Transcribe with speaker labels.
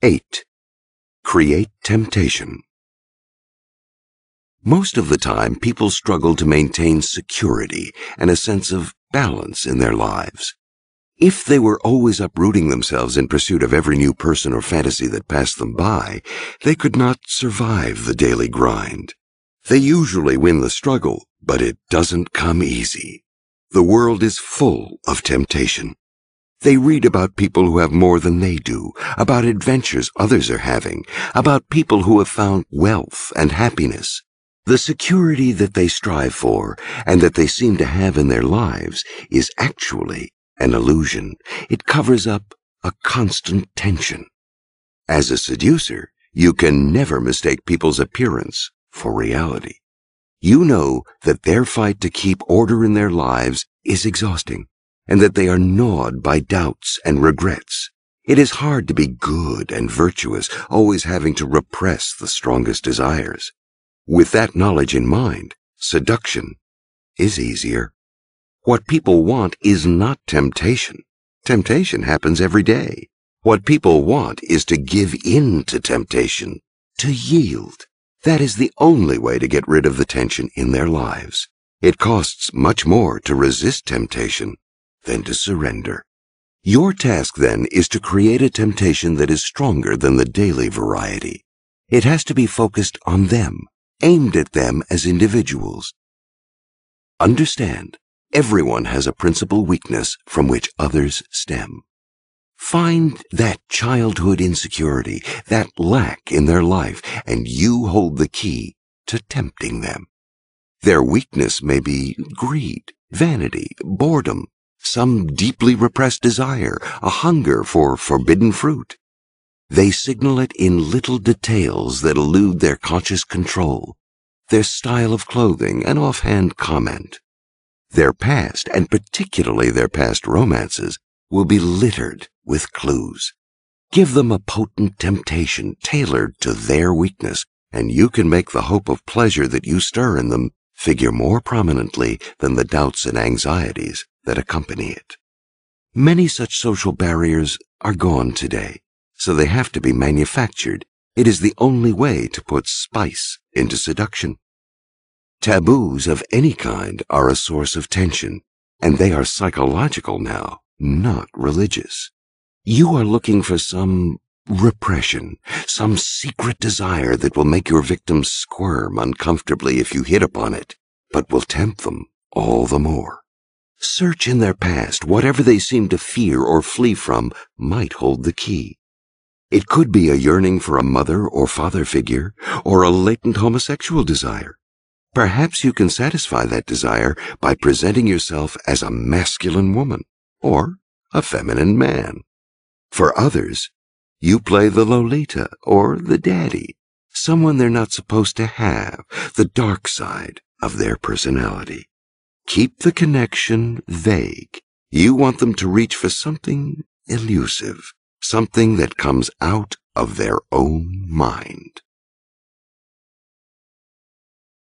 Speaker 1: 8. Create temptation. Most of the time, people struggle to maintain security and a sense of balance in their lives. If they were always uprooting themselves in pursuit of every new person or fantasy that passed them by, they could not survive the daily grind. They usually win the struggle, but it doesn't come easy. The world is full of temptation. They read about people who have more than they do, about adventures others are having, about people who have found wealth and happiness. The security that they strive for and that they seem to have in their lives is actually an illusion. It covers up a constant tension. As a seducer, you can never mistake people's appearance for reality. You know that their fight to keep order in their lives is exhausting, and that they are gnawed by doubts and regrets. It is hard to be good and virtuous, always having to repress the strongest desires. With that knowledge in mind, seduction is easier. What people want is not temptation. Temptation happens every day. What people want is to give in to temptation, to yield. That is the only way to get rid of the tension in their lives. It costs much more to resist temptation than to surrender. Your task, then, is to create a temptation that is stronger than the daily variety. It has to be focused on them, aimed at them as individuals. Understand, everyone has a principal weakness from which others stem. Find that childhood insecurity, that lack in their life, and you hold the key to tempting them. Their weakness may be greed, vanity, boredom, some deeply repressed desire, a hunger for forbidden fruit. They signal it in little details that elude their conscious control, their style of clothing, an offhand comment. Their past, and particularly their past romances, will be littered with clues. Give them a potent temptation tailored to their weakness, and you can make the hope of pleasure that you stir in them figure more prominently than the doubts and anxieties that accompany it. Many such social barriers are gone today, so they have to be manufactured. It is the only way to put spice into seduction. Taboos of any kind are a source of tension, and they are psychological now, not religious. You are looking for some repression, some secret desire that will make your victims squirm uncomfortably if you hit upon it, but will tempt them all the more. Search in their past. Whatever they seem to fear or flee from might hold the key. It could be a yearning for a mother or father figure, or a latent homosexual desire. Perhaps you can satisfy that desire by presenting yourself as a masculine woman, or a feminine man. For others, you play the Lolita or the daddy, someone they're not supposed to have, the dark side of their personality. Keep the connection vague. You want them to reach for something elusive, something that comes out of their own mind.